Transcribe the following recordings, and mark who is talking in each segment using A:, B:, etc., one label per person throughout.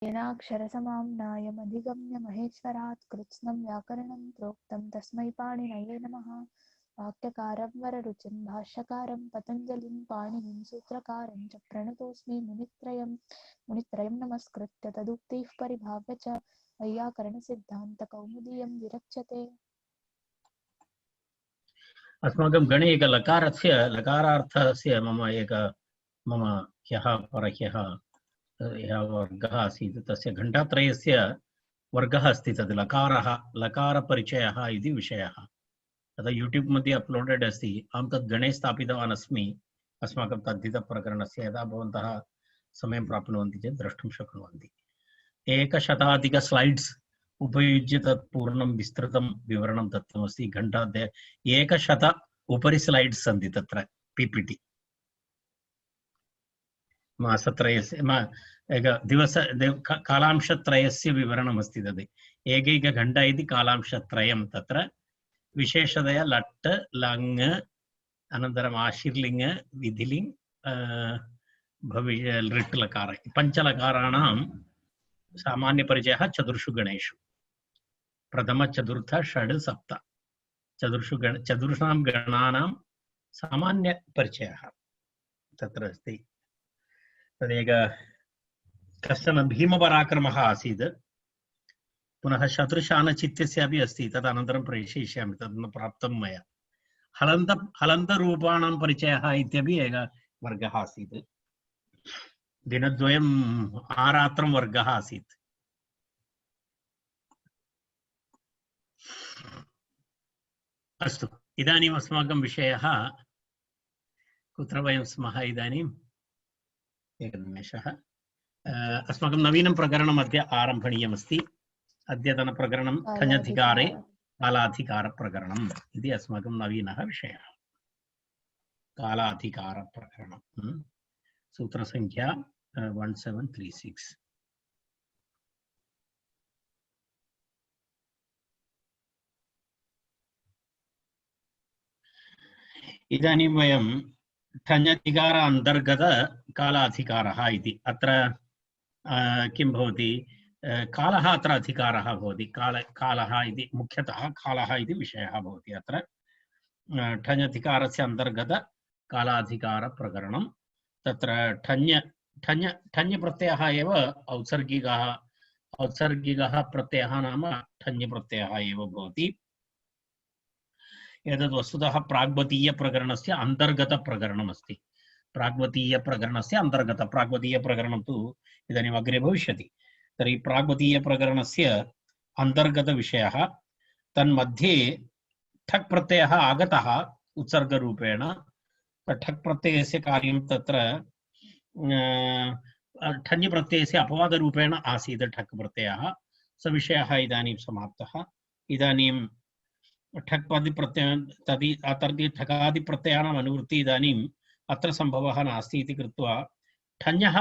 A: येनाक्षरसमाम्नायमधिगम्य महेश्वरात् कृत्स्नं व्याकरणं प्रोक्तं तस्मै पाणिनये नमः। वाक्यकारं वररुचिं भाष्यकारं पतञ्जलिं पाणिनिं सूत्रकारं च प्रणतोऽस्मि मुनित्रयं नमस्कृत्य तदुक्तिः परिभाव्य च वैयाकरणसिद्धान्तकौमुदीयं विरच्यते।
B: अस्माकं गणे एक लकारार्थस्य मम ह्यः परह्यः यः वर्गः आसीत् तस्य घण्टात्रयस्य वर्गः अस्ति। तद् लकारपरिचयः इति विषयः तदा यूट्यूब् मध्ये अप्लोडेड् अस्ति। अहं तद् गणे स्थापितवान् अस्मि। अस्माकं तद्धितप्रकरणस्य यदा भवन्तः समयं प्राप्नुवन्ति चेत् द्रष्टुं शक्नुवन्ति। 100 स्लैड्स् उपयुज्य तत् पूर्णं विस्तृतं विवरणं दत्तमस्ति। घण्टाद्वय 100 उपरि स्लैड्स् सन्ति तत्र पीपीटी। मासत्रयस्य कालांशत्रयस्य विवरणमस्ति तद्। एकैकघण्टा इति कालांशत्रयं तत्र विशेषतया लट् लङ् अनन्तरम् आशीर्लिङ् विधिलिङ् लृट् लकार पञ्चलकाराणां सामान्यपरिचयः चतुर्षु गणेषु। प्रथम चतुर्थ षड् सप्त चतुर्षां गणानां सामान्यपरिचयः तत्र अस्ति। तदेक कश्चन भीमपराक्रमः आसीत्। पुनः शत्रुशानचित्तस्यापि अस्ति। तदनन्तरं प्रेषयिष्यामि, तद् न प्राप्तं मया। हलन्तरूपाणां परिचयः इत्यपि एकः वर्गः आसीत्। दिनद्वयम् आरात्रं वर्गः आसीत्। अस्तु, इदानीम् अस्माकं विषयः कुत्र वयं स्मः इदानीम्? एकनिमेषः। अस्माकं नवीनं प्रकरणम् अद्य आरम्भणीयमस्ति। अद्यतनप्रकरणं ठञधिकारे कालाधिकारप्रकरणम् इति अस्माकं नवीनः विषयः। कालाधिकारप्रकरणं सूत्रसङ्ख्या 1736। इदानीं वयं ठञधिकार अन्तर्गत कालाधिकारः इति अत्र किं भवति? कालः अत्र अधिकारः भवति। कालः इति मुख्यतः कालः इति विषयः भवति। अत्र ठञधिकारस्य अन्तर्गत कालाधिकारप्रकरणं। तत्र ठञ् प्रत्ययः एव औत्सर्गिकः प्रत्ययः नाम ठञ् प्रत्ययः एव भवति। एतद् वस्तुतः प्राग्वतीयप्रकरणस्य अन्तर्गतप्रकरणम् अस्ति। प्राग्वतीयप्रकरणस्य प्राग्वतीयप्रकरणं तु इदानीम् अग्रे भविष्यति। तर्हि प्राग्वतीयप्रकरणस्य अन्तर्गतविषयः, तन्मध्ये ठक् प्रत्ययः आगतः उत्सर्गरूपेण। ठक् प्रत्ययस्य कार्यं तत्र ठञ् प्रत्ययस्य अपवादरूपेण आसीत् ठक् प्रत्ययः। स विषयः इदानीं समाप्तः। इदानीं ठकादिप्रत्ययानाम् अनुवृत्ति इदानीम् अत्र सम्भवः नास्ति इति कृत्वा ठञ्ः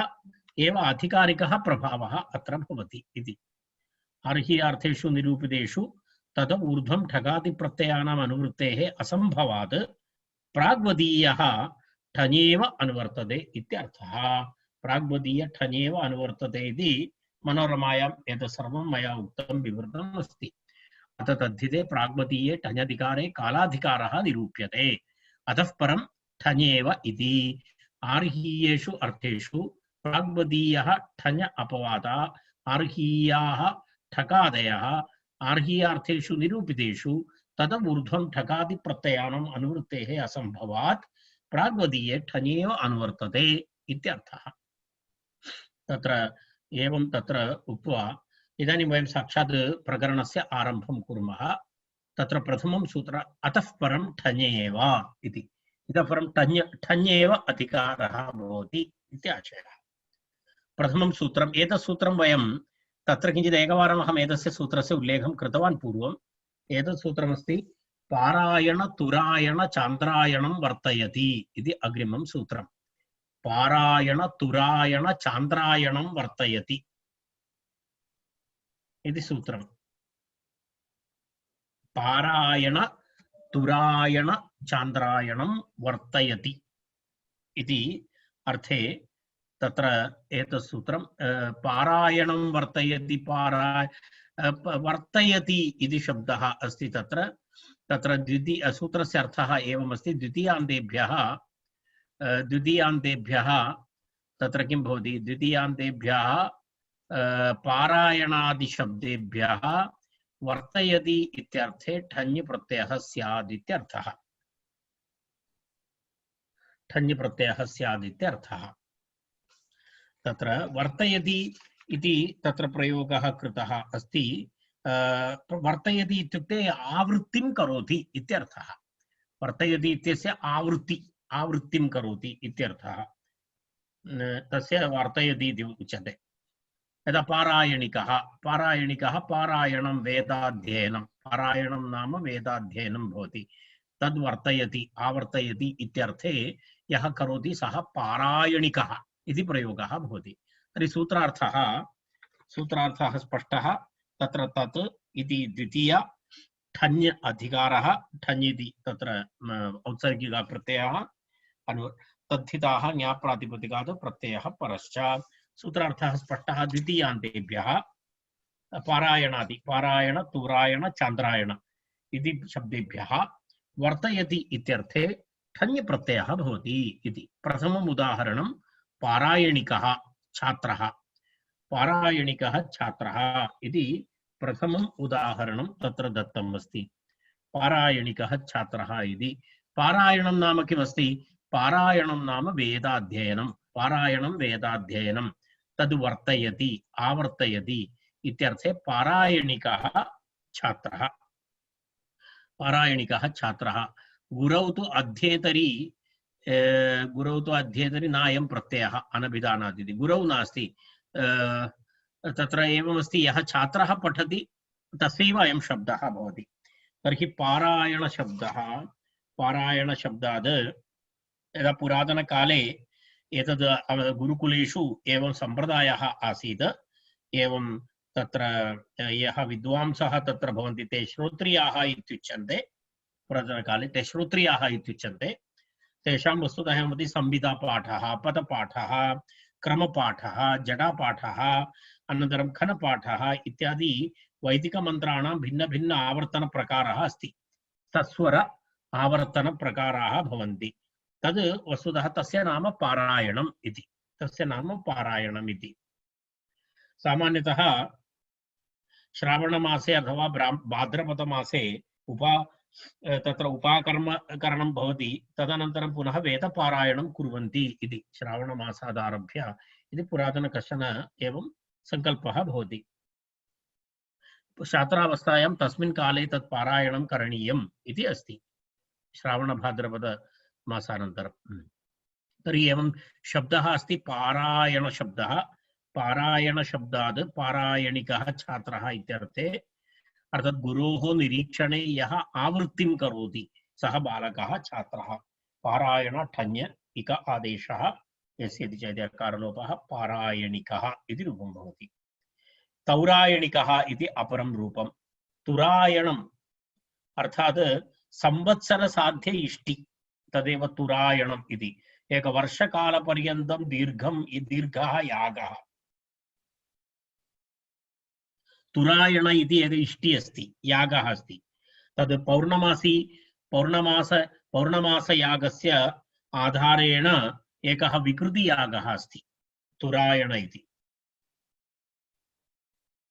B: एव आधिकारिकः प्रभावः अत्र भवति इति। अर्ह्यार्थेषु निरूपितेषु तद ऊर्ध्वं ठकादिप्रत्ययानाम् अनुवृत्तेः असम्भवात् प्राग्वदीयः ठञेव अनुवर्तते इत्यर्थः। प्राग्वदीय ठञेव अनुवर्तते इति मनोरमायाम् एतत् सर्वं मया उक्तं विवृतम् अस्ति। अतः तद्धिते प्राग्वतीये ठञधिकारे कालाधिकारः निरूप्यते। अतः परं ठञेव इति। आर्हीयेषु अर्थेषु प्राग्वदीयः ठञ अपवादा आर्हीयाः ठकादयः आर्हीयार्थेषु निरूपितेषु तद ऊर्ध्वं ठकादिप्रत्ययानाम् अनुवृत्तेः असम्भवात् प्राग्वदीये ठञेव अनुवर्तते इत्यर्थः। तत्र एवं तत्र उक्त्वा इदानीं वयं साक्षात् प्रकरणस्य आरम्भं कुर्मः। तत्र प्रथमं सूत्र अतः परं ठञेव इति। इतः परं ठञेव अधिकारः भवति इति आशयः। प्रथमं सूत्रम्, एतत् सूत्रं वयं तत्र किञ्चित् एकवारम् अहम् एतस्य सूत्रस्य उल्लेखं कृतवान् पूर्वम्। एतत् सूत्रमस्ति पारायण तुरायण चान्द्रायणं वर्तयति इति अग्रिमं सूत्रं। पारायण तुरायण चान्द्रायणं वर्तयति इति सूत्रम्। पारायण तुरायण चान्द्रायणं वर्तयति इति अर्थे तत्र एतत् सूत्रं पारायणं वर्तयति वर्तयति इति शब्दः अस्ति तत्र तत्र सूत्रस्य अर्थः एवमस्ति द्वितीयान्तेभ्यः तत्र किं भवति द्वितीयान्तेभ्यः पारायणादिशब्देभ्यः वर्तयति इत्यर्थे ठञ् प्रत्ययः स्यात् इत्यर्थः ठञ् प्रत्ययः स्यात् इत्यर्थः तत्र वर्तयति इति तत्र प्रयोगः कृतः अस्ति वर्तयति इत्युक्ते आवृत्तिं करोति इत्यर्थः वर्तयति इत्यस्य आवृत्तिं करोति इत्यर्थः तस्य वर्तयति इति उच्यते यदा पारायणिकः पारायणं वेदाध्ययनं पारायणं नाम वेदाध्ययनं भवति तद् वर्तयति आवर्तयति इत्यर्थे यः करोति सः पारायणिकः इति प्रयोगः भवति तर्हि सूत्रार्थः स्पष्टः तत्र तत् इति द्वितीय ठञ् अधिकारः ठञ् इति तत्र औत्सर्गिकः प्रत्ययः तद्धिताः ज्ञाप्रातिपदिकात् प्रत्ययः परश्च सूत्रार्थः स्पष्टः द्वितीयान्तेभ्यः पारायण तुरायण चान्द्रायण इति शब्देभ्यः वर्तयति इत्यर्थे ठञ् प्रत्ययः भवति इति प्रथमम् उदाहरणं पारायणिकः छात्रः इति प्रथमम् उदाहरणं तत्र दत्तम् अस्ति पारायणिकः छात्रः इति पारायणं नाम किमस्ति पारायणं नाम वेदाध्ययनं तद् वर्तयति आवर्तयति इत्यर्थे पारायणिकः छात्रः गुरौ तु अध्येतरि नायं प्रत्ययः अनभिधानात् इति गुरौ नास्ति तत्र एवमस्ति यः छात्रः पठति तस्यैव अयं शब्दः भवति तर्हि पारायणशब्दात् यदा पुरातनकाले एतद् गुरुकुलेषु एवं सम्प्रदायः आसीत् एवं तत्र यः विद्वांसः तत्र भवन्ति ते श्रोत्रियाः इत्युच्यन्ते पुरातनकाले ते श्रोत्रियाः इत्युच्यन्ते तेषां वस्तुतः भवति संहितापाठः पदपाठः क्रमपाठः जडापाठः अनन्तरं खनपाठः इत्यादि वैदिकमन्त्राणां भिन्न आवर्तनप्रकारः अस्ति सस्वर आवर्तनप्रकाराः भवन्ति तद् वस्तुतः तस्य नाम पारायणम् इति सामान्यतः श्रावणमासे अथवा भाद्रपदमासे तत्र उपाकर्मकरणं भवति तदनन्तरं पुनः वेदपारायणं कुर्वन्ति इति श्रावणमासादारभ्य इति पुरातन कश्चन एवं सङ्कल्पः भवति छात्रावस्थायां तस्मिन् काले तत् पारायणं करणीयम् इति अस्ति श्रावणभाद्रपद मासानन्तरं तर्हि एवं शब्दः अस्ति पारायणशब्दः पारायणशब्दात् पारायणिकः छात्रः इत्यर्थे अर्थात् गुरोः निरीक्षणे यः आवृत्तिं करोति सः बालकः छात्रः पारायण ठञ् इक आदेशः यस्य इति चेत् अकारलोपः पारायणिकः इति रूपं भवति तौरायणिकः इति अपरं रूपं तुरायणम् अर्थात् संवत्सरसाध्य इष्टि तदेव तुरायणम् इति एकवर्षकालपर्यन्तं दीर्घः यागः तुरायण इति यद् इष्टि अस्ति यागः अस्ति तद् पौर्णमासयागस्य आधारेण एकः विकृतियागः अस्ति तुरायण इति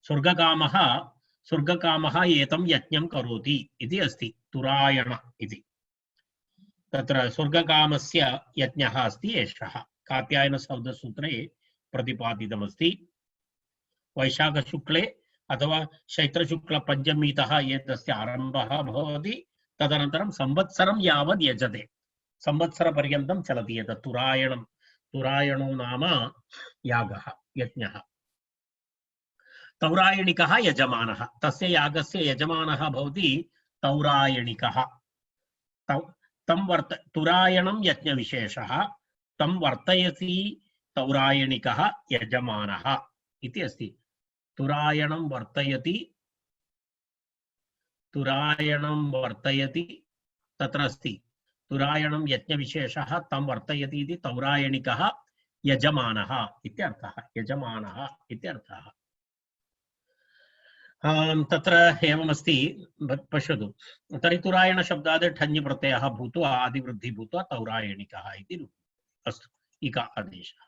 B: स्वर्गकामः एतं यज्ञं करोति इति अस्ति तुरायण इति तत्र स्वर्गकामस्य यज्ञः अस्ति एषः कात्यायनसौधसूत्रे प्रतिपादितमस्ति वैशाखशुक्ले अथवा चैत्रशुक्लपञ्चमीतः एतस्य आरम्भः भवति तदनन्तरं संवत्सरं यावत् यजते संवत्सरपर्यन्तं चलति एतत् तुरायणो नाम यागः यज्ञः तौरायणिकः यजमानः तस्य यागस्य यजमानः भवति तौरायणिकः तुरायणं यज्ञविशेषः तं वर्तयति तौरायणिकः यजमानः इति अस्ति तुरायणं वर्तयति तत्र अस्ति तुरायणं यज्ञविशेषः तं वर्तयति इति तौरायणिकः यजमानः इत्यर्थः, यजमानः इत्यर्थः। तत्र एवमस्ति, पश्यतु, तर्हि तुरायणशब्दात् ठञ् प्रत्ययः भूत्वा आदिवृद्धिः भूत्वा तौरायणिकः इति अस्तु, इक आदेशः।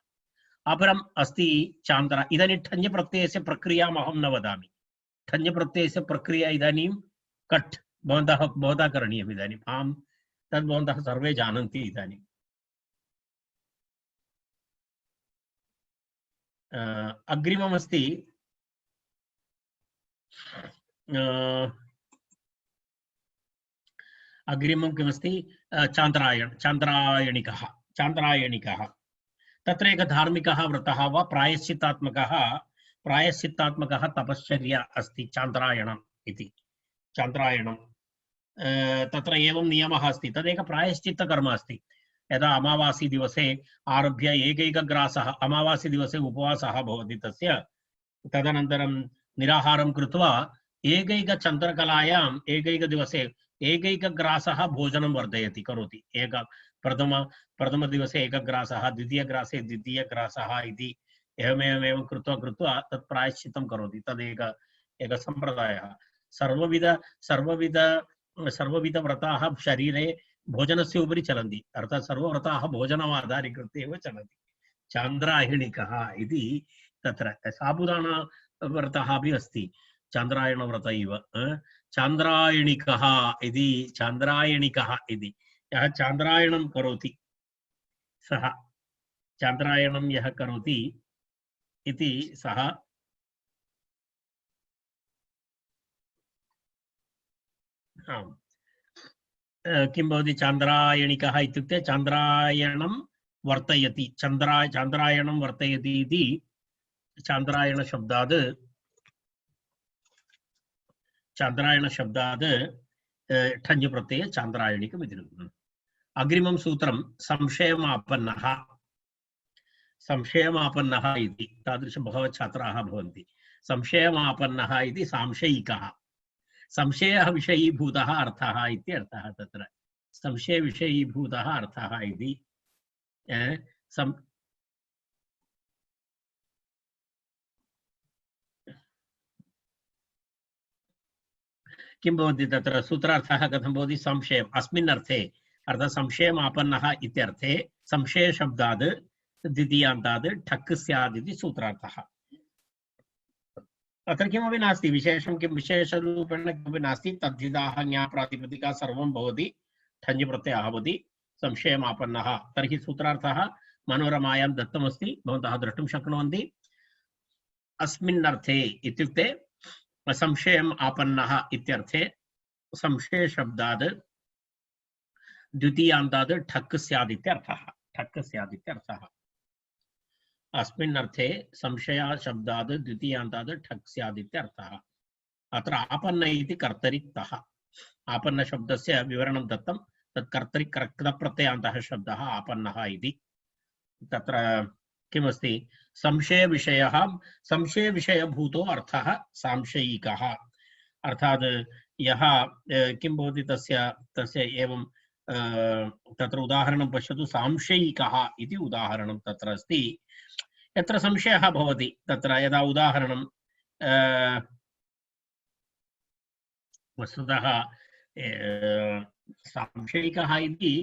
B: अपरम् अस्ति चान्द्र। इदानीं ठञ् प्रत्ययस्य प्रक्रियाम् अहं न वदामि। ठञ् प्रत्ययस्य प्रक्रिया इदानीं कट् भवन्तः करणीयम्। इदानीम् आं तद् भवन्तः सर्वे जानन्ति। इदानीम् अग्रिममस्ति अग्रिमं किमस्ति? चान्द्रायणिकः। चान्द्रायणिकः तत्र एकः धार्मिकः व्रतः वा प्रायश्चित्तात्मकः तपश्चर्या अस्ति चान्द्रायणम् इति। चान्द्रायणं तत्र एवं नियमः अस्ति, तदेकः प्रायश्चित्तकर्म अस्ति। यदा अमावासी दिवसे आरभ्य एकैकग्रासः, अमावासी दिवसे उपवासः भवति तस्य, तदनन्तरं निराहारं कृत्वा एकैकचन्द्रकलायाम् एकैकदिवसे एकैकग्रासः भोजनं वर्धयति, करोति। प्रथमदिवसे एकग्रासः, द्वितीयग्रासे द्वितीयग्रासः इति एवमेवमेवं कृत्वा कृत्वा तत् प्रायश्चित्तं करोति। तदेकः सम्प्रदायः। सर्वविधव्रताः शरीरे भोजनस्य उपरि चलन्ति, अर्थात् सर्वव्रताः भोजनम् आधारीकृत्य एव चलन्ति। चान्द्रायणिकः इति तत्र साबुदाना व्रतः अपि अस्ति, चान्द्रायणव्रत इव। चान्द्रायणिकः इति, चान्द्रायणिकः इति यः चान्द्रायणं करोति, सः चान्द्रायणं यः करोति इति सः किं भवति? चान्द्रायणिकः इत्युक्ते चान्द्रायणं वर्तयति, चान्द्रायणं वर्तयति इति चान्द्रायणशब्दात् ठञ् प्रत्यये चान्द्रायणिकम् इति। अग्रिमं सूत्रं संशयमापन्नः। संशयमापन्नः इति तादृश बहवः छात्राः भवन्ति। संशयमापन्नः इति सांशयिकः। संशयः विषयीभूतः अर्थः इति अर्थः। तत्र संशयविषयीभूतः अर्थः इति किं भवति? तत्र सूत्रार्थः कथं भवति? संशयम् अस्मिन् अर्थे, अर्थात् संशयमापन्नः इत्यर्थे संशयशब्दात् द्वितीयान्तात् ठक् स्यात् इति सूत्रार्थः। अत्र किमपि नास्ति, विशेषं किं विशेषरूपेण किमपि नास्ति। तद्धिताः ज्ञाप्रातिपदिका सर्वं भवति, ठञ् प्रत्ययः भवति, संशयमापन्नः। तर्हि सूत्रार्थः मनोरमायां दत्तमस्ति, भवन्तः द्रष्टुं शक्नुवन्ति। अस्मिन् अर्थे इत्युक्ते संशयम् आपन्नः इत्यर्थे संशयशब्दात् द्वितीयान्तात् ठक् स्यात् इत्यर्थः। ठक् स्यात् इत्यर्थः। अस्मिन् अर्थे संशयशब्दात् द्वितीयान्तात् ठक् स्यात् इत्यर्थः। अत्र आपन्न इति कर्तरिक्तः। आपन्नशब्दस्य विवरणं दत्तं, तत् कर्तरिक्तप्रत्ययान्तः शब्दः आपन्नः इति। तत्र किमस्ति? संशयविषयः, संशयविषयभूतो अर्थः सांशयिकः। अर्थात् यः किं भवति तस्य एवं तत्र उदाहरणं पश्यतु। सांशयिकः इति उदाहरणं तत्र अस्ति, यत्र संशयः भवति। तत्र यदा उदाहरणं वस्तुतः सांशयिकः इति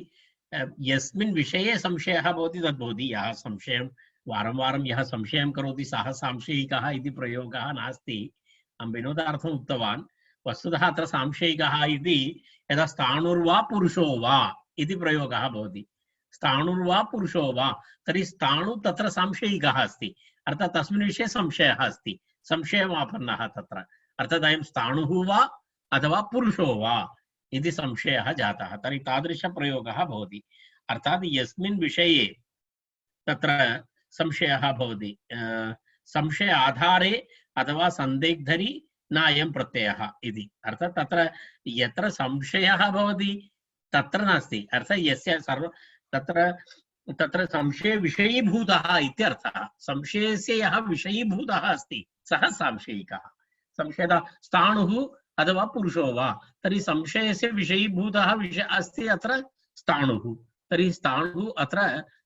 B: यस्मिन् विषये संशयः भवति तद्भवति। यः संशयं वारं वारं यः संशयं करोति सः सांशयिकः इति प्रयोगः नास्ति, अहं विनोदार्थम् उक्तवान्। वस्तुतः अत्र सांशयिकः इति यदा स्थाणुर्वा पुरुषो वा इति प्रयोगः भवति। स्थाणुर्वा पुरुषो वा, तर्हि स्थाणु तत्र सांशयिकः अस्ति, अर्थात् तस्मिन् विषये संशयः अस्ति, संशयमापन्नः तत्र। अर्थात् अयं स्थाणुः वा अथवा पुरुषो वा इति संशयः जातः, तर्हि तादृशप्रयोगः भवति। अर्थात् यस्मिन् विषये तत्र संशयः भवति, संशय आधारे अथवा संदिग्धरि न अयं प्रत्ययः इति। अर्थात् तत्र यत्र संशयः भवति तत्र नास्ति, अर्थात् यस्य तत्र संशयविषयीभूतः इत्यर्थः। संशयस्य यः विषयीभूतः अस्ति सः सांशयिकः। संशयः स्थाणुः अथवा पुरुषो वा, तर्हि संशयस्य विषयीभूतः अस्ति अत्र स्थाणुः, तर्हि स्थाणुः अत्र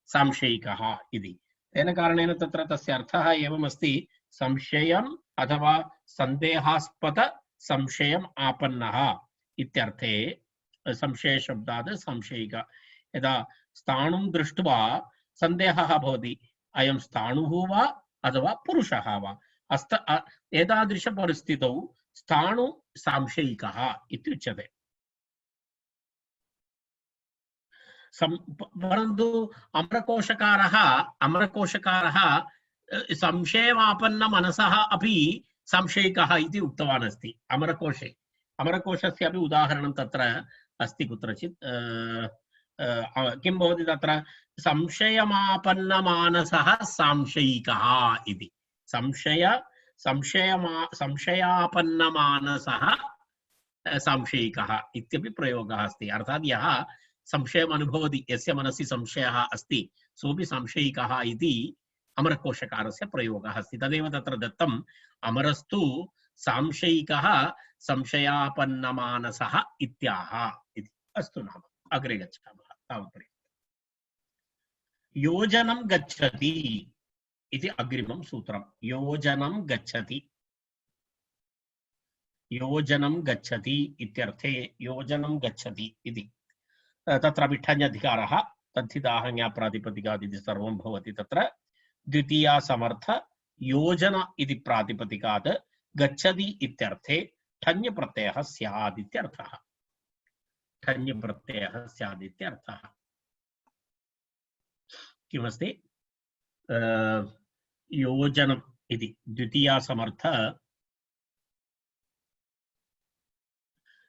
B: सांशयिकः इति। तेन कारणेन तत्र तस्य अर्थः एवमस्ति संशयम् अथवा सन्देहास्पद संशयम् आपन्नः इत्यर्थे संशयशब्दात् संशयिक यदा स्थाणुं दृष्ट्वा सन्देहः भवति अयं स्थाणुः वा अथवा पुरुषः वा एतादृशपरिस्थितौ स्थाणु सांशयिकः इत्युच्यते परन्तु अमरकोशकारः संशयमापन्न मनसः अपि संशयिकः इति उक्तवान् अस्ति अमरकोशस्य अपि उदाहरणं तत्र अस्ति कुत्रचित् किं भवति तत्र संशयमापन्नमानसः सांशयिकः इति संशयापन्नमानसः सांशयिकः इत्यपि प्रयोगः अस्ति अर्थात् यः संशयम् अनुभवति यस्य मनसि संशयः अस्ति सोऽपि संशयिकः इति अमरकोशकारस्य प्रयोगः अस्ति तदेव तत्र दत्तम् अमरस्तु सांशयिकः संशयापन्नमानसः इत्याह इति अस्तु नाम अग्रे गच्छामः तावत्पर्यन्तम् योजनं गच्छति इति अग्रिमं सूत्रं योजनं गच्छति इत्यर्थे योजनं गच्छति इति तत्र विठ्ठन्यधिकारः तद्धिताहज्ञाप्रातिपदिकादिति सर्वं भवति तत्र द्वितीया समर्थ योजन इति प्रातिपदिकात् गच्छति इत्यर्थे ठञ् प्रत्ययः स्यात् इत्यर्थः किमस्ति योजनम् इति द्वितीया समर्थ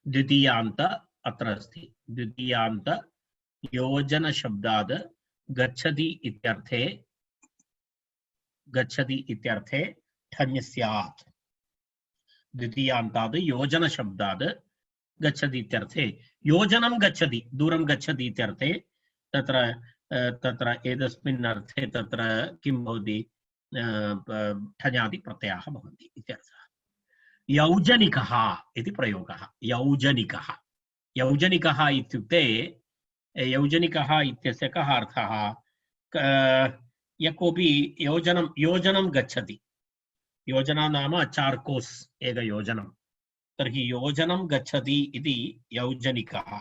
B: द्वितीयान्त अत्र अस्ति द्वितीयान्त योजन शब्दात् गच्छति इत्यर्थे ठञ् स्यात् द्वितीयान्तात् योजन शब्दात् गच्छति इत्यर्थे योजनं गच्छति दूरं गच्छति इत्यर्थे तत्र एतस्मिन् अर्थे तत्र किं भवति ठञादि प्रत्ययाः भवन्ति इत्यर्थः यौजनिकः इति प्रयोगः यौजनिकः इत्युक्ते यौजनिकः इत्यस्य कः अर्थः यः कोऽपि योजनं गच्छति योजना नाम चार्कोस् एक योजनं तर्हि योजनं गच्छति इति यौजनिकः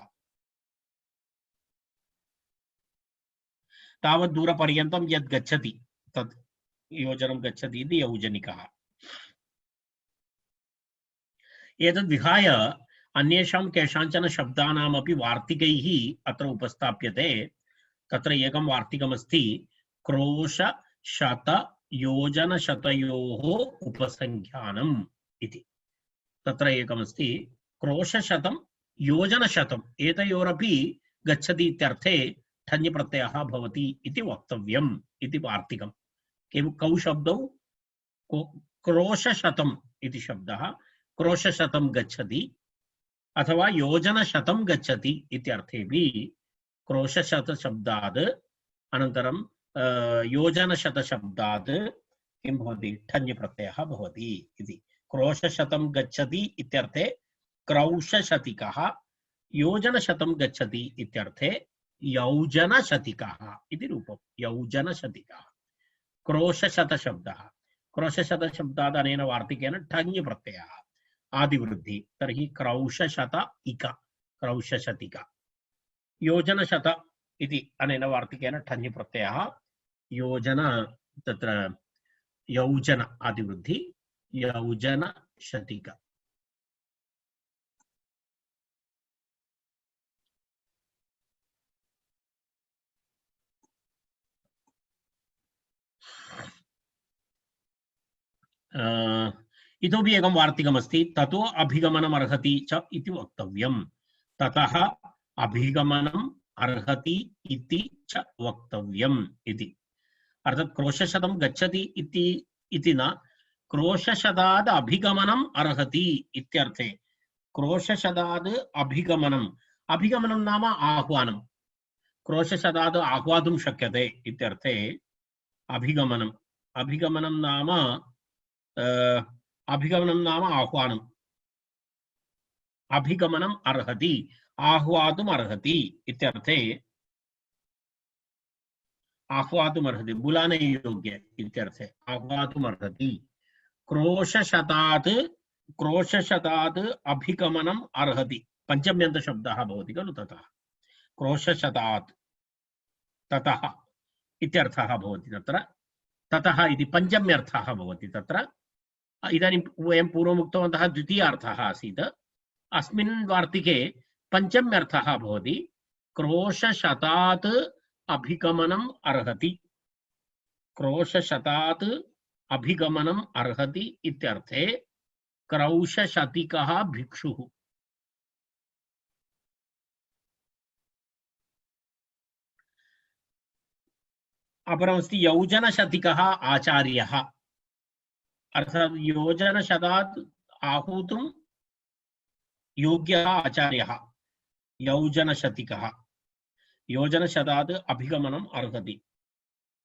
B: तावत् दूरपर्यन्तं यद् गच्छति तत् योजनं गच्छति इति यौजनिकः एतद् विहाय अन्येषां केषाञ्चन शब्दानामपि वार्तिकैः अत्र उपस्थाप्यते तत्र एकं वार्तिकमस्ति क्रोश शत योजन शतयोः उपसंख्यानम् इति तत्र एकमस्ति क्रोशशतं योजनशतम् एतयोरपि गच्छति इत्यर्थे ठञ् प्रत्ययः भवति इति वक्तव्यम् इति वार्तिकम् कौ शब्दौ क्रोशशतम् इति शब्दः क्रोशशतं गच्छति अथवा योजनशतं गच्छति इत्यर्थेपि क्रोशशतशब्दात् अनन्तरं योजनशतशब्दात् किं भवति ठञ् प्रत्ययः भवति इति क्रोशशतं गच्छति इत्यर्थे क्रौशशतिकः योजनशतं गच्छति इत्यर्थे यौजनशतिकः इति रूपं यौजनशतिकः क्रोशशतशब्दात् अनेन वार्तिकेन ठञ् प्रत्ययः आदिवृद्धि तर्हि क्रौशशत इक क्रौशशतिक योजनशत इति अनेन वार्तिकेन ठञ् प्रत्ययः योजन तत्र यौजन आदिवृद्धि यौजनशतिक इतोपि एकं वार्तिकमस्ति ततो अभिगमनमर्हति च इति वक्तव्यम् ततः अभिगमनम् अर्हति इति च वक्तव्यम् इति अर्थात् क्रोशशतं गच्छति इति न क्रोशशताद् अभिगमनम् अर्हति इत्यर्थे क्रोशशताद् अभिगमनं नाम आह्वानं क्रोशशताद् आह्वातुं शक्यते इत्यर्थे अभिगमनं नाम आह्वानम् अभिगमनम् अर्हति आह्वातुम् अर्हति इत्यर्थे आह्वातुमर्हति बुलानयोग्य इत्यर्थे आह्वातुमर्हति क्रोशशतात् अभिगमनम् अर्हति पञ्चम्यन्तशब्दः भवति खलु ततः क्रोशशतात् ततः इत्यर्थः भवति तत्र ततः इति पञ्चम्यर्थः भवति तत्र इदानीं वयं पूर्वम् उक्तवन्तः द्वितीयार्थः आसीत् अस्मिन् वार्तिके पञ्चम्यर्थः भवति क्रोशशतात् अभिगमनम् अर्हति क्रोशशतात् अभिगमनम् अर्हति इत्यर्थे क्रौशशतिकः भिक्षुः अपरमस्ति यौजनशतिकः आचार्यः अर्थात् योजनशतात् आहूतुं योग्यः आचार्यः यौजनशतिकः योजनशतात् अभिगमनम् अर्हति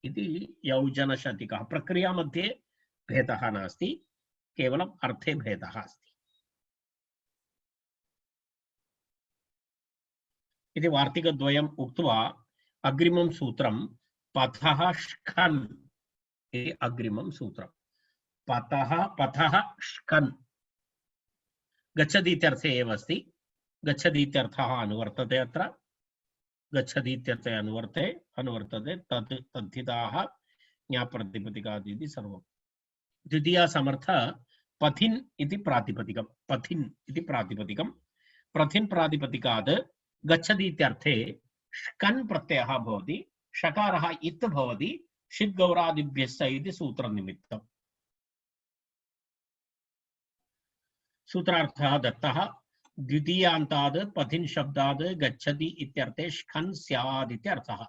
B: इति यौजनशतिकः प्रक्रिया मध्ये भेदः नास्ति केवलम् अर्थे भेदः अस्ति इति वार्तिकद्वयम् उक्त्वा अग्रिमं सूत्रं पथः ष्कन् इति अग्रिमं सूत्रम् पथः ष्कन् गच्छति इत्यर्थे एव अस्ति गच्छति इत्यर्थः अनुवर्तते अत्र गच्छति इत्यर्थे अनुवर्तते तत् तद्धिताः ज्ञाप्रतिपदिकात् इति सर्वं द्वितीया समर्थ पथिन् इति प्रातिपदिकं पथिन् प्रातिपदिकात् गच्छति इत्यर्थे ष्कन् प्रत्ययः भवति षकारः इत् भवति षिद्गौरादिभ्यश्च इति सूत्रनिमित्तम् सूत्रार्थः दत्तः द्वितीयान्ताद् पथिन् शब्दाद् गच्छति इत्यर्थे ष्कन् स्यात् इत्यर्थः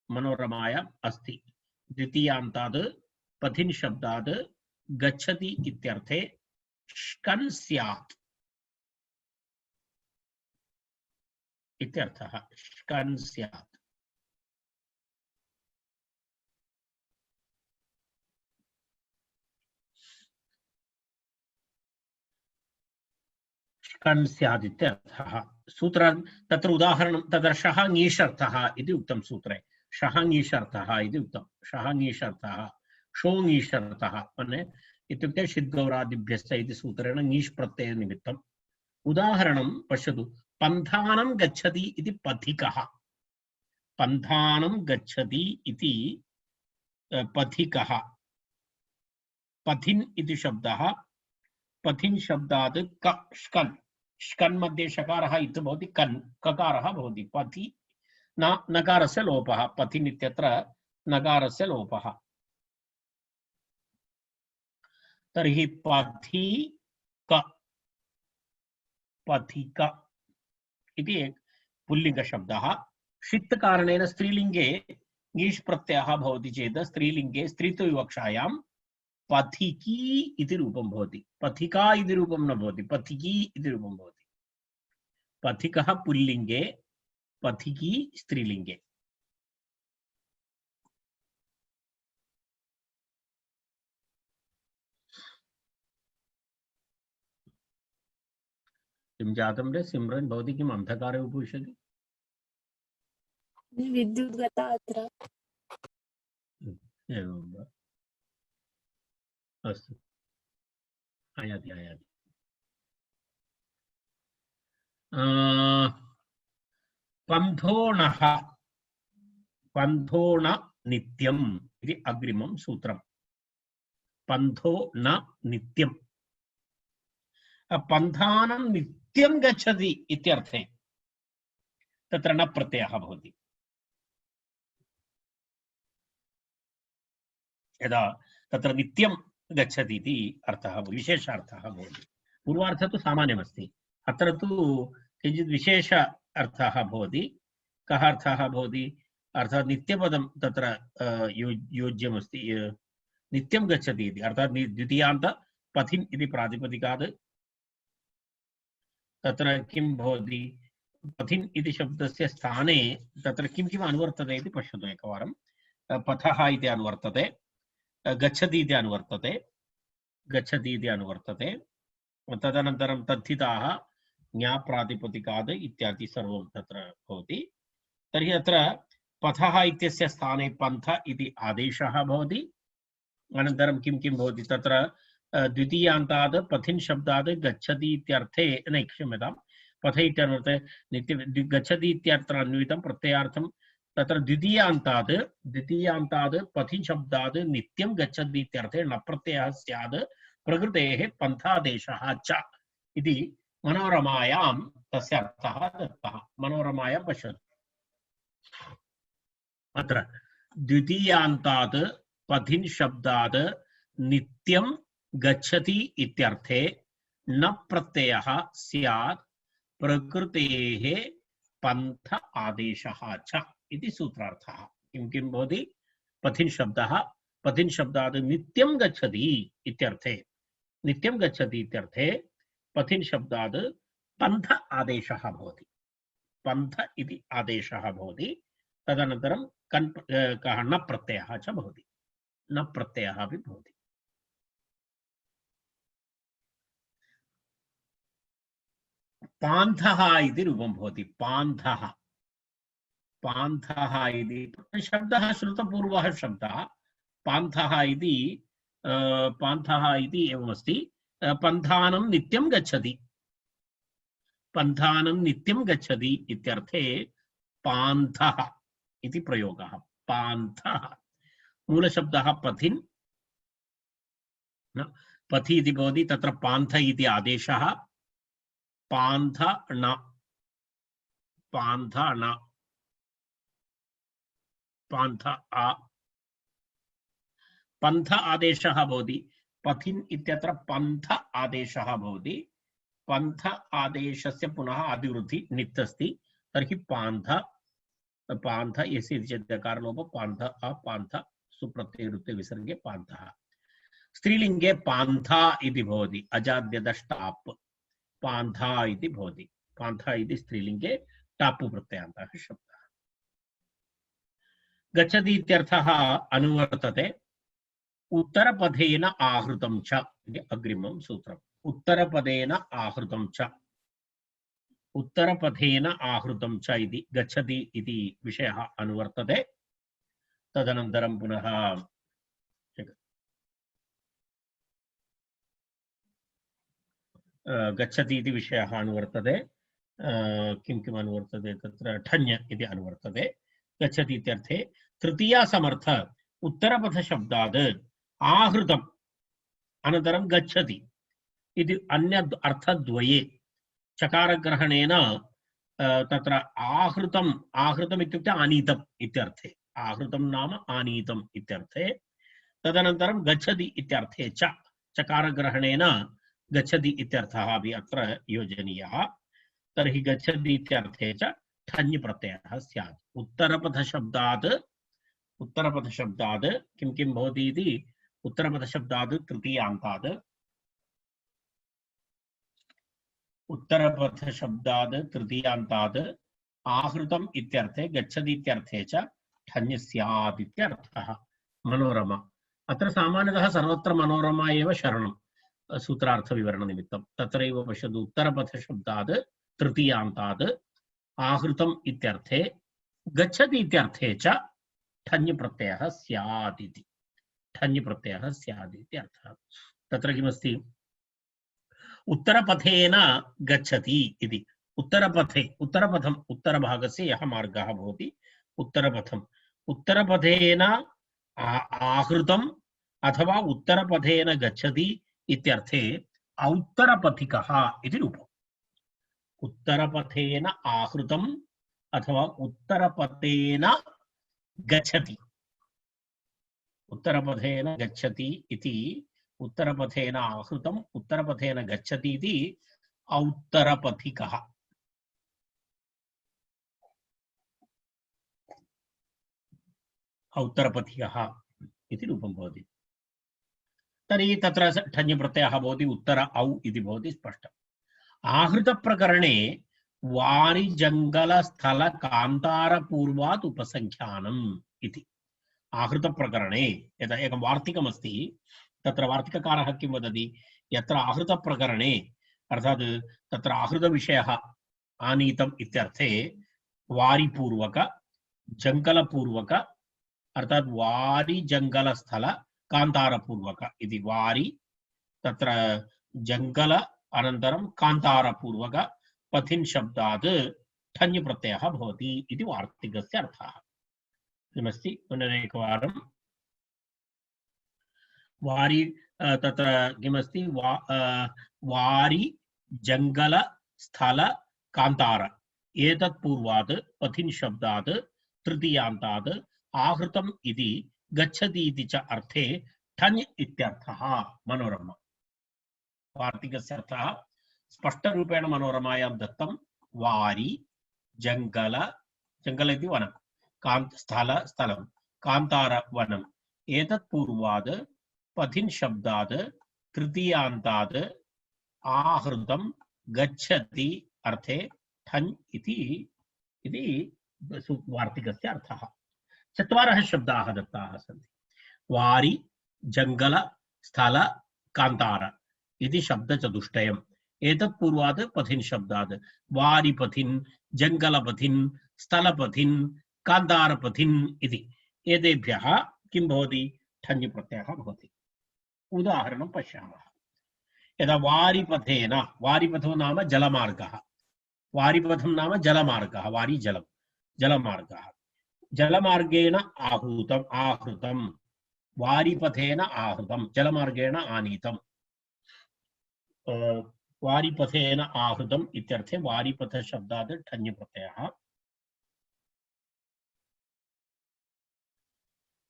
B: मनोरमायाम् अस्ति द्वितीयान्ताद् पथिन् शब्दाद् गच्छति इत्यर्थे ष्कन् स्यात् इत्यर्थः ष्कन् स्यात् ष्कन् स्यात् इत्यर्थः सूत्र तत्र उदाहरणं तत्र शः ङीषर्थः इति उक्तं सूत्रे शः ङीषर्थः इति उक्तं शः ङीषर्थः शो ङीषर्थः इत्युक्ते षिद्गौरादिभ्यश्च इति सूत्रेण ङीष् प्रत्ययनिमित्तम् उदाहरणं पश्यतु पन्थानं गच्छति इति पथिकः पन्थानं गच्छति इति पथिकः पथिन् इति शब्दः पथिन् शब्दात् क ष्कन् ष्कन् मध्ये षकारः इति भवति कन् ककारः भवति पथि न नकारस्य लोपः पथिन् इत्यत्र नकारस्य लोपः तर्हि पथिक पथिक इति पुल्लिङ्गशब्दः षित् कारणेन स्त्रीलिङ्गे ङीष् प्रत्ययः भवति चेत् स्त्रीलिङ्गे स्त्रीत्वविवक्षायां पथिकी इति रूपं भवति पथिका इति रूपं न भवति पथिकी इति रूपं भवति पथिकः पुल्लिङ्गे पथिकी स्त्रीलिङ्गे किं जातं रे सिम्रन् भवती किम् अन्धकारे उपविशति
A: विद्युत् गता अत्र
B: एवं वा अस्तु आयाति आयाति पन्थोणः पन्थो न नित्यम् इति अग्रिमं सूत्रम् पन्थो न नित्यम् पन्थानं नित्यं गच्छति इत्यर्थे तत्र न प्रत्ययः भवति यदा तत्र नित्यं गच्छति इति अर्थः विशेषार्थः भवति पूर्वार्थः तु सामान्यमस्ति अत्र तु किञ्चित् विशेष अर्थः भवति कः अर्थः भवति अर्थात् नित्यपदं तत्र योज्यमस्ति नित्यं गच्छति इति अर्थात् द्वितीयान्त पथिन् इति प्रातिपदिकात् तत्र किं भवति पथिन् इति शब्दस्य स्थाने तत्र किं किम् अनुवर्तते इति पश्यतु एकवारं पथः इति अनुवर्तते गच्छति इति अनुवर्तते गच्छति इति अनुवर्तते तदनन्तरं तद्धिताः ज्ञाप्रातिपदिकात् इत्यादि सर्वं तत्र भवति तर्हि अत्र पथः इत्यस्य स्थाने पन्थ इति आदेशः भवति। अनन्तरं किं किं भवति तत्र द्वितीयान्तात् पथिन् शब्दात् गच्छति इत्यर्थे न क्षम्यतां पथ इत्यर्थे नित्य गच्छति इत्यत्र अन्वितं प्रत्ययार्थं तत्र द्वितीयान्तात् पथिन् शब्दात् नित्यं गच्छति इत्यर्थे न प्रत्ययः स्यात् प्रकृतेः पन्थादेशः च इति मनोरमायां तस्य अर्थः दत्तः। मनोरमायां पश्यतु अत्र द्वितीयान्तात् पथिन् शब्दात् नित्यं गच्छति इत्यर्थे न प्रत्ययः स्यात् प्रकृतेः पन्थ आदेशः च इति सूत्रार्थः। किं किं भवति पथिन् शब्दात् नित्यं गच्छति इत्यर्थे पथिन् शब्दात् पन्थ आदेशः भवति। पन्थ इति आदेशः भवति। तदनन्तरं कः न प्रत्ययः च भवति। न प्रत्ययः अपि भवति। पान्थः इति रूपं भवति। पान्थः इति शब्दः श्रुतपूर्वः शब्दः। पान्थः इति एवमस्ति। पन्थानं नित्यं गच्छति इत्यर्थे पान्थः इति प्रयोगः। पान्थः मूलशब्दः पथिन् पथि इति भवति। तत्र पान्थ इति आदेशः। पान्थ पन्थ आदेशः भवति। पथिन् इत्यत्र पन्थ आदेशः भवति। पन्थ आदेशस्य पुनः आदिवृद्धि नित् अस्ति। तर्हि पान्थ यस्य चकारलोप पान्थ सुप्रत्ययरुत्ते विसर्गे पान्थः। स्त्रीलिङ्गे पान्था इति भवति। अजाद्यदष्टाप् पान्था इति भवति। पान्था इति स्त्रीलिङ्गे टाप् प्रत्ययान्तः शब्दः। गच्छति इत्यर्थः अनुवर्तते। उत्तरपथेन आहृतं च इति अग्रिमं सूत्रम्। उत्तरपदेन आहृतं च इति गच्छति इति विषयः अनुवर्तते। तदनन्तरं पुनः गच्छति इति विषयः अनुवर्तते। किं किम् अनुवर्तते तत्र ठञ् इति अनुवर्तते। गच्छति इत्यर्थे तृतीया समर्थ उत्तरपथशब्दात् आहृतम् अनन्तरं गच्छति इति अन्य अर्थद्वये चकारग्रहणेन तत्र आहृतम् इत्युक्ते आनीतम् इत्यर्थे। आहृतं नाम आनीतम् इत्यर्थे। तदनन्तरं गच्छति इत्यर्थे च चकारग्रहणेन गच्छति इत्यर्थः अपि अत्र योजनीयः। तर्हि गच्छति इत्यर्थे च ठञ् प्रत्ययः स्यात्। उत्तरपथशब्दात् किं किं भवति इति उत्तरपथशब्दात् तृतीयान्तात् आहृतम् इत्यर्थे गच्छति इत्यर्थे च ठञ् स्यात् इत्यर्थः। मनोरमा अत्र सामान्यतः सर्वत्र मनोरमा एव शरणं सूत्रार्थविवरणनिमित्तं। तत्रैव पश्यतु उत्तरपथशब्दात् तृतीयान्तात् आहृतम् इत्यर्थे गच्छति इत्यर्थे च ठञ् प्रत्ययः स्यात् इति। ठञ् प्रत्ययः स्यात् इति अर्थः। तत्र किमस्ति उत्तरपथेन गच्छति इति। उत्तरपथम् उत्तरभागस्य यः मार्गः भवति उत्तरपथेन आहृतम् अथवा उत्तरपथेन गच्छति इत्यर्थे औत्तरपथिकः इति रूपम्। उत्तरपथेन आहृतम् अथवा उत्तरपथेन गच्छति। उत्तरपथेन गच्छति इति उत्तरपथेन आहृतम् उत्तरपथेन गच्छति इति औत्तरपथिकः। औत्तरपथिकः इति रूपं भवति। तर्हि तत्र ठञ् प्रत्ययः भवति। उत्तर औ इति भवति स्पष्टम्। आहृतप्रकरणे वारिजङ्गलस्थलकान्तारपूर्वात् उपसङ्ख्यानम् इति। आहृतप्रकरणे यदा एकं वार्तिकमस्ति तत्र वार्तिककारः किं वदति यत्र आहृतप्रकरणे अर्थात् तत्र आहृतविषयः आनीतम् इत्यर्थे वारिपूर्वक जंगलपूर्वक अर्थात वारी जंगलस्थल कांतारपूर्वक इति वारी तत्र जंगल अनन्तरं कांतारपूर्वक पथिन् शब्दात् ठञ् प्रत्ययः भवति इति वार्तिकस्य अर्थः। किमस्ति पुनरेकवारं वारी तत्र किमस्ति वारी जंगल स्थल कांतार एतत् पूर्वात् पथिन् शब्दात् तृतीयान्तात् आहृतम् इति गच्छति इति च अर्थे ठञ् इत्यर्थः। मनोरमा वार्तिकस्य अर्थः स्पष्टरूपेण मनोरमायां दत्तं। वारी जंगल जंगल इति वनं स्थल स्थलं कांतार वनम् एतत् पूर्वात् पथिन् शब्दात् तृतीयान्तात् आहृतं गच्छति अर्थे ठञ् इति वार्तिकस्य अर्थः। चत्वारः शब्दाः दत्ताः सन्ति। वारी जंगल स्थल कांतार इति शब्दचतुष्टयम्। एतत् पूर्वात् पथिन् शब्दात् वारी पथिन् जंगल पथिन् स्थल पथिन् कांतार पथिन् इति एतेभ्यः किं भवति ठञ् प्रत्ययः भवति। उदाहरणं पश्यामः। यदा वारिपथेन वारिपथो नाम जलमार्गः वारिपथं नाम जलमार्गः वारी जलं जलमार्गः जलमार्गेण आहृतं वारिपथेन आहृतं जलमार्गेण आनीतं वारिपथेन आहृतम् इत्यर्थे वारिपथ शब्दात् ठञ् प्रत्ययः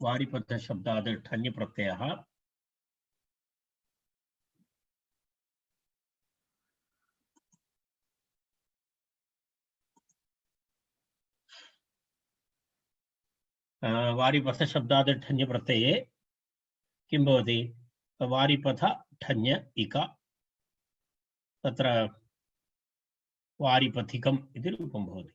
B: वारिपथ शब्दात् ठञ् प्रत्ययः वारिपथ शब्दात् ठञ् प्रत्यये किं भवति वारिपथ ठञ् इक तत्र वारिपथिकम् इति रूपं भवति।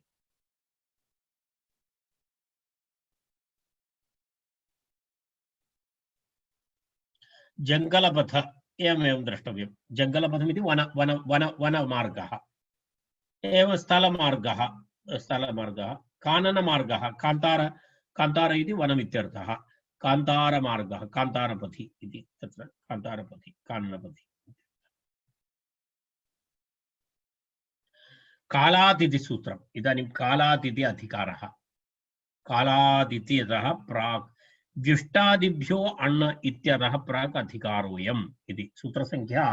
B: जंगलपथ एवमेवं द्रष्टव्यं। जंगलपथम् इति वन वन वन वनमार्गः एवं स्थलमार्गः काननमार्गः कांतार कांतार इति वनमित्यर्थः कांतारमार्गः कांतारपथि इति तत्र कांतारपथि काननपथि। कालात् इति सूत्रम्। इदानीं कालात् इति अधिकारः कालात् इत्यतः प्राक् व्युष्टादिभ्यो अण् इत्यतः प्राक् अधिकारोऽयम् इति सूत्रसंख्या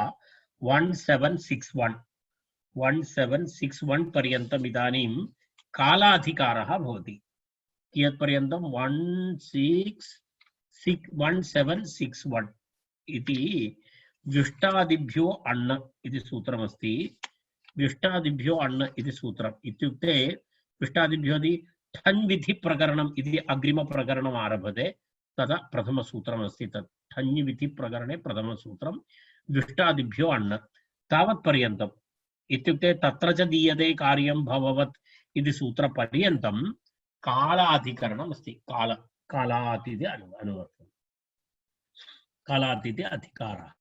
B: 1761 पर्यन्तम् इदानीं कालाधिकारः भवति। कियत् पर्यन्तं 1761 इति व्युष्टादिभ्यो अण् इति सूत्रमस्ति। व्युष्टादिभ्यो अण् इति सूत्रम् इत्युक्ते व्युष्टादिभ्यो ठञ् विधि प्रकरणम् इति अग्रिमप्रकरणम् आरभते। तदा प्रथमसूत्रमस्ति तत् ठञ् विधि प्रकरणे प्रथमसूत्रं व्युष्टादिभ्यो अण् तावत्पर्यन्तम् इत्युक्ते तत्र च दीयते कार्यं भववत् इति सूत्रपर्यन्तं कालाधिकरणम् अस्ति। कालात् इति अनुवर्तनं कालात् इति अधिकारः।